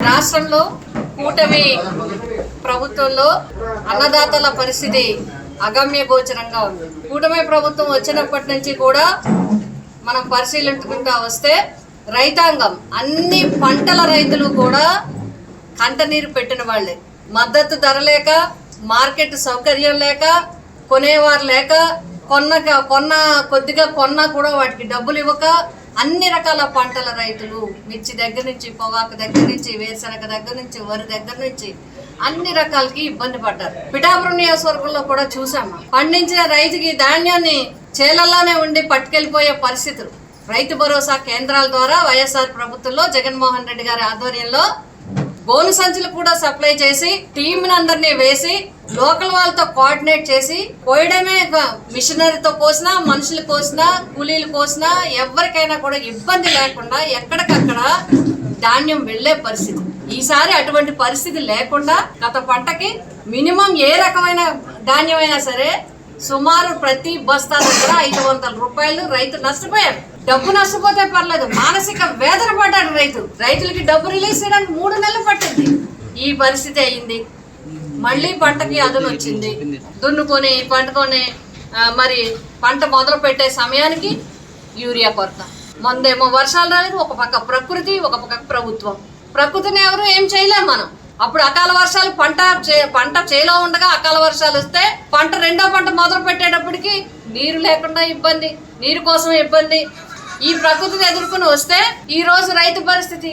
రాష్ట్రంలో కూటమి ప్రభుత్వంలో అన్నదాతల పరిస్థితి అగమ్య గోచరంగా ఉంది. కూటమి ప్రభుత్వం వచ్చినప్పటి నుంచి కూడా మనం పరిశీలించుకుంటా వస్తే రైతాంగం అన్ని పంటల రైతులు కూడా కంటనీరు పెట్టిన వాళ్ళే. మద్దతు ధర లేక, మార్కెట్ సౌకర్యం లేక, కొనేవారు లేక, కొద్దిగా కొన్నా కూడా వాటికి డబ్బులు ఇవ్వక అన్ని రకాల పంటల రైతులు మిర్చి దగ్గర నుంచి, పొగాకు దగ్గర నుంచి, వేరుశనగ దగ్గర నుంచి, వరి దగ్గర నుంచి అన్ని రకాలకి ఇబ్బంది పడ్డారు. పిఠాపురం నియోజకవర్గంలో కూడా చూసాము. పండించిన రైతుకి ధాన్యాన్ని చేలల్లోనే ఉండి పట్టుకెళ్ళిపోయే పరిస్థితులు. రైతు భరోసా కేంద్రాల ద్వారా వైఎస్ఆర్ ప్రభుత్వంలో జగన్మోహన్ రెడ్డి గారి ఆధ్వర్యంలో గోను సంచులు కూడా సప్లై చేసి టీంని అందరినీ వేసి లోకల్ వాళ్ళతో కోఆర్డినేట్ చేసి కోయడమే, మిషనరీతో కోసినా, మనుషులు కోసినా, కూలీలు కోసినా ఎవరికైనా కూడా ఇబ్బంది లేకుండా ఎక్కడికక్కడ ధాన్యం వెళ్లే పరిస్థితి. ఈసారి అటువంటి పరిస్థితి లేకుండా గత పంటకి మినిమం ఏ రకమైన ధాన్యం అయినా సరే సుమారు ప్రతి బస్తా దగ్గర 500 రూపాయలు రైతు నష్టపోయారు. డబ్బు నష్టపోతే పర్లేదు, మానసిక వేదన పడ్డాడు రైతు. రైతులకి డబ్బు రిలీజ్ చేయడానికి 3 నెలలు పట్టింది. ఈ పరిస్థితి అయింది. మళ్ళీ పంటకి అదును వచ్చింది. దున్నుకొని పంటకొని మరి పంట మొదలు పెట్టే సమయానికి యూరియా కొరత. మొందేమో వర్షాలు రాలేదు, ఒక పక్క ప్రకృతి, ఒక పక్క ప్రభుత్వం. ప్రకృతిని ఎవరు ఏం చేయలేం మనం. అప్పుడు అకాల వర్షాలు పంట చేలో ఉండగా అకాల వర్షాలు వస్తే పంట రెండో పంట మొదలు పెట్టేటప్పటికి నీరు లేకుండా ఇబ్బంది, నీరు కోసం ఇబ్బంది. ఈ ప్రకృతిని ఎదుర్కొని వస్తే ఈ రోజు రైతు పరిస్థితి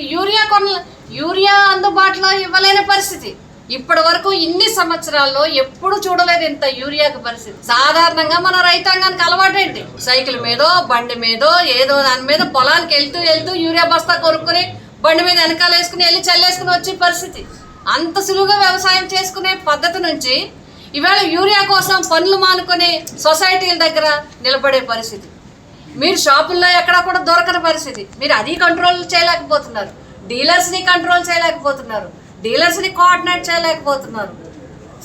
యూరియా అందుబాటులో ఇవ్వలేని పరిస్థితి. ఇప్పటి వరకు ఇన్ని సంవత్సరాల్లో ఎప్పుడు చూడలేదు ఇంత యూరియాకి పరిస్థితి. సాధారణంగా మన రైతాంగానికి అలవాటేంటి, సైకిల్ మీదో బండి మీదో ఏదో దాని మీద పొలానికి వెళ్తూ యూరియా బస్తా కొనుక్కుని బండి మీద వెనకాల వేసుకుని వెళ్ళి చల్లేసుకుని వచ్చే పరిస్థితి. అంత సులువుగా వ్యవసాయం చేసుకునే పద్ధతి నుంచి ఇవాళ యూరియా కోసం పనులు మానుకొని సొసైటీల దగ్గర నిలబడే పరిస్థితి. మీరు షాపుల్లో ఎక్కడా కూడా దొరకని పరిస్థితి. మీరు అది కంట్రోల్ చేయలేకపోతున్నారు, డీలర్స్ని కంట్రోల్ చేయలేకపోతున్నారు, డీలర్స్ని కోఆర్డినేట్ చేయలేకపోతున్నారు,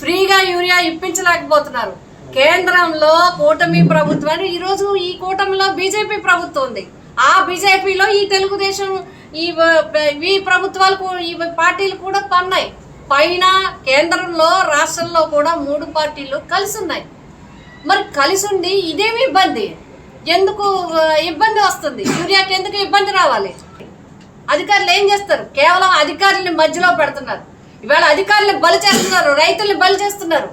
ఫ్రీగా యూరియా ఇప్పించలేకపోతున్నారు. కేంద్రంలో కూటమి ప్రభుత్వాన్ని ఈరోజు ఈ కూటమిలో బీజేపీ ప్రభుత్వం ఉంది. ఆ బీజేపీలో ఈ తెలుగుదేశం ఈ ప్రభుత్వాలు ఈ పార్టీలు కూడా పన్నాయి. పైన కేంద్రంలో రాష్ట్రంలో కూడా 3 పార్టీలు కలిసి ఉన్నాయి. మరి కలిసి ఉండి ఇదేమి ఇబ్బంది, ఎందుకు ఇబ్బంది వస్తుంది? యూరియాకి ఎందుకు ఇబ్బంది రావాలి? అధికారులు ఏం చేస్తారు? కేవలం అధికారులని మధ్యలో పెడుతున్నారు. ఇవాళ అధికారులు బలి చేస్తున్నారు, రైతుల్ని బలి చేస్తున్నారు.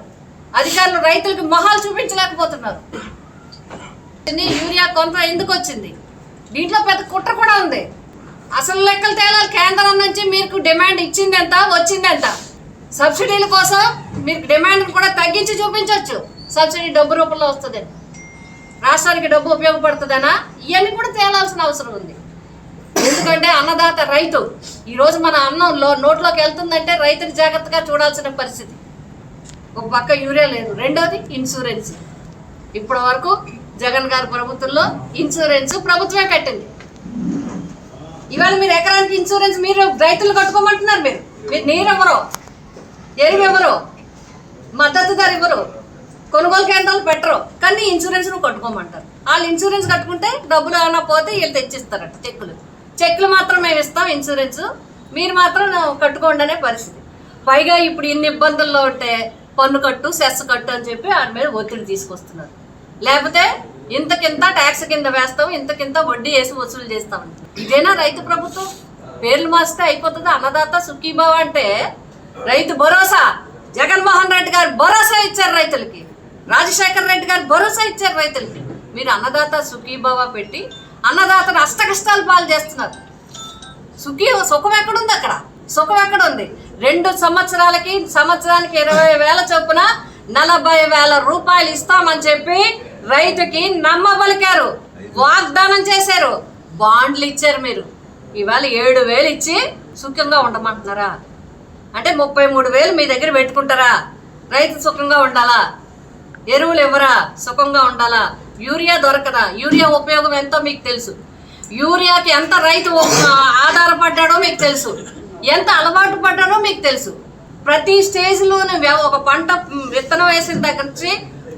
అధికారులు రైతులకి మొహాలు చూపించలేకపోతున్నారు. యూరియా కొంత ఎందుకు వచ్చింది? దీంట్లో పెద్ద కుట్ర కూడా ఉంది. అసలు లెక్కలు తేలాలి. కేంద్రం నుంచి మీకు డిమాండ్ ఇచ్చిందెంత, వచ్చిందెంత? సబ్సిడీల కోసం మీకు డిమాండ్ కూడా తగ్గించి చూపించవచ్చు. సబ్సిడీ డబ్బు రూపంలో వస్తుందని, రాష్ట్రానికి డబ్బు ఉపయోగపడుతుందనా, ఇవన్నీ కూడా తేలాల్సిన అవసరం ఉంది. ఎందుకంటే అన్నదాత రైతు. ఈరోజు మన అన్నం నోట్లోకి వెళ్తుందంటే రైతుని జాగ్రత్తగా చూడాల్సిన పరిస్థితి. ఒక పక్క యూరియా లేదు, రెండోది ఇన్సూరెన్స్. ఇప్పటి వరకు జగన్ గారి ప్రభుత్వంలో ఇన్సూరెన్స్ ప్రభుత్వమే కట్టింది. ఇవాళ మీరు ఎకరానికి ఇన్సూరెన్స్ మీరు రైతులు కట్టుకోమంటున్నారు. మీరు నీరు ఇవ్వరు, ఎరువు ఇవ్వరు, మద్దతు ధర ఇవ్వరు, కొనుగోలు కేంద్రాలు పెట్టరు, కానీ ఇన్సూరెన్స్ నువ్వు కట్టుకోమంటారు. వాళ్ళు ఇన్సూరెన్స్ కట్టుకుంటే డబ్బులు ఏమైనా పోతే వీళ్ళు తెచ్చిస్తారట. చెక్కులు మాత్రం మేము ఇస్తాం ఇన్సూరెన్స్, మీరు మాత్రం కట్టుకోండి అనే పరిస్థితి. పైగా ఇప్పుడు ఇన్ని ఇబ్బందుల్లో ఉంటే పన్ను కట్టు, సెస్ కట్టు అని చెప్పి వాటి మీద ఒత్తిడి తీసుకొస్తున్నారు. లేకపోతే ఇంతకింత ట్యాక్స్ కింద వేస్తాం, ఇంతకింత వడ్డీ వేసి వసూలు చేస్తాం. ఇదేనా రైతు ప్రభుత్వం? పేర్లు మార్చితే అయిపోతుంది. అన్నదాత సుఖీభావ అంటే రైతు భరోసా, జగన్మోహన్ రెడ్డి గారు భరోసా ఇచ్చారు రైతులకి, రాజశేఖర రెడ్డి గారు భరోసా ఇచ్చారు రైతులకి. మీరు అన్నదాత సుఖీభావ పెట్టి అన్నదాతను అష్ట కష్టాలు పాలు చేస్తున్నారు. సుఖం ఎక్కడుంది? అక్కడ సుఖం ఎక్కడ ఉంది? 2 సంవత్సరానికి 20,000 చొప్పున 40,000 రూపాయలు ఇస్తామని చెప్పి రైతుకి నమ్మబలికారు, వాగ్దానం చేశారు, బాండ్లు ఇచ్చారు. మీరు ఇవాళ 7,000 ఇచ్చి సుఖంగా ఉండమంటున్నారా? అంటే 33,000 మీ దగ్గర పెట్టుకుంటారా? రైతు సుఖంగా ఉండాలా? ఎరువులు ఇవ్వరా? సుఖంగా ఉండాలా? యూరియా దొరకదా? యూరియా ఉపయోగం ఎంతో మీకు తెలుసు. యూరియాకి ఎంత రైతు ఆధారపడ్డాడో మీకు తెలుసు, ఎంత అలవాటు పడ్డాడో మీకు తెలుసు. ప్రతి స్టేజ్లోనూ ఒక పంట విత్తనం వేసిన దగ్గర నుంచి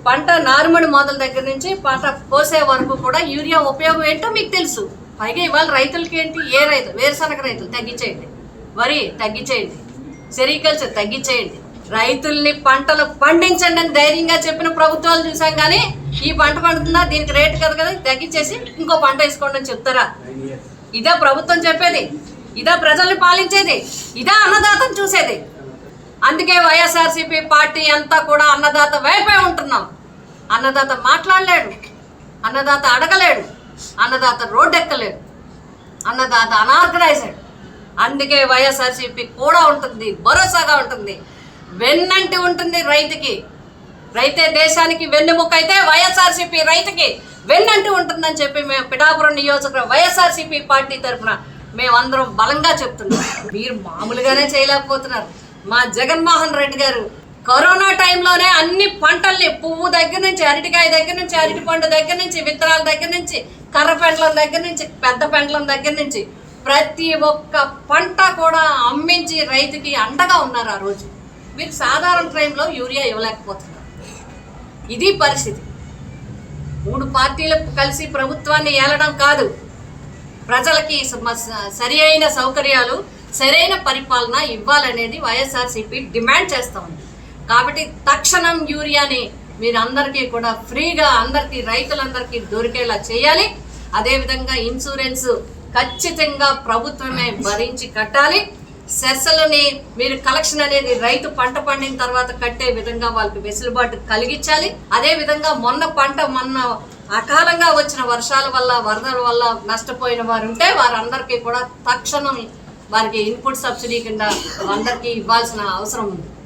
పంట నారుమడి మొదల దగ్గర నుంచి పంట కోసే వరకు కూడా యూరియా ఉపయోగం ఏంటో మీకు తెలుసు. పైగా ఇవాళ రైతులకి ఏంటి, ఏ రైతు వేరుశనగ రైతులు తగ్గించేయండి, వరి తగ్గించేయండి, సెరికల్చర్ తగ్గించేయండి, రైతుల్ని పంటలు పండించండి అని ధైర్యంగా చెప్పిన ప్రభుత్వాలు చూసాం. కానీ ఈ పంట పండుతుందా, దీనికి రేటు కదా తగ్గించేసి ఇంకో పంట వేసుకోండి అని చెప్తారా? ఇదా ప్రభుత్వం చెప్పేది? ఇదా ప్రజల్ని పాలించేది? ఇదా అన్నదాతను చూసేది? అందుకే వైఎస్ఆర్సీపీ పార్టీ అంతా కూడా అన్నదాత వైపే ఉంటున్నాం. అన్నదాత మాట్లాడలేడు, అన్నదాత అడగలేడు, అన్నదాత రోడ్డు ఎక్కలేడు, అన్నదాత అనార్గనైజ్డ్. అందుకే వైఎస్ఆర్సీపీ కూడా ఉంటుంది, భరోసాగా ఉంటుంది, వెన్నంటి ఉంటుంది రైతుకి. రైతే దేశానికి వెన్నెముక అయితే వైఎస్ఆర్సీపీ రైతుకి వెన్నంటి ఉంటుందని చెప్పి మేము పిఠాపురం నియోజకవర్గం వైఎస్ఆర్సీపీ పార్టీ తరఫున మేమందరం బలంగా చెప్తున్నాం. మీరు మామూలుగానే చేయలేకపోతున్నారు. మా జగన్మోహన్ రెడ్డి గారు కరోనా టైంలోనే అన్ని పంటల్ని, పువ్వు దగ్గర నుంచి, అరటికాయ దగ్గర నుంచి, అరటిపండు దగ్గర నుంచి, విత్తనాల దగ్గర నుంచి, కర్ర పెంటల దగ్గర నుంచి, పెద్ద పెంటల దగ్గర నుంచి ప్రతి ఒక్క పంట కూడా అమ్మించి రైతుకి అండగా ఉన్నారు. ఆ రోజు మీరు సాధారణ టైంలో యూరియా ఇవ్వలేకపోతున్నారు. ఇది పరిస్థితి. 3 పార్టీలకు కలిసి ప్రభుత్వాన్ని ఏలడం కాదు, ప్రజలకి సరి అయిన సౌకర్యాలు, సరైన పరిపాలన ఇవ్వాలనేది వైఎస్ఆర్సీపీ డిమాండ్ చేస్తూ ఉంది. కాబట్టి తక్షణం యూరియాని మీరు అందరికీ కూడా ఫ్రీగా అందరికీ, రైతులందరికీ దొరికేలా చేయాలి. అదేవిధంగా ఇన్సూరెన్స్ ఖచ్చితంగా ప్రభుత్వమే భరించి కట్టాలి. సెస్లని మీరు కలెక్షన్ అనేది రైతు పంట పండిన తర్వాత కట్టే విధంగా వాళ్ళకి వెసులుబాటు కలిగించాలి. అదేవిధంగా మొన్న అకాలంగా వచ్చిన వర్షాల వల్ల, వరదల వల్ల నష్టపోయిన వారు ఉంటే వారందరికీ కూడా తక్షణం వారికి ఇన్పుట్ సబ్సిడీ కింద అందరికీ ఇవ్వాల్సిన అవసరం ఉంది.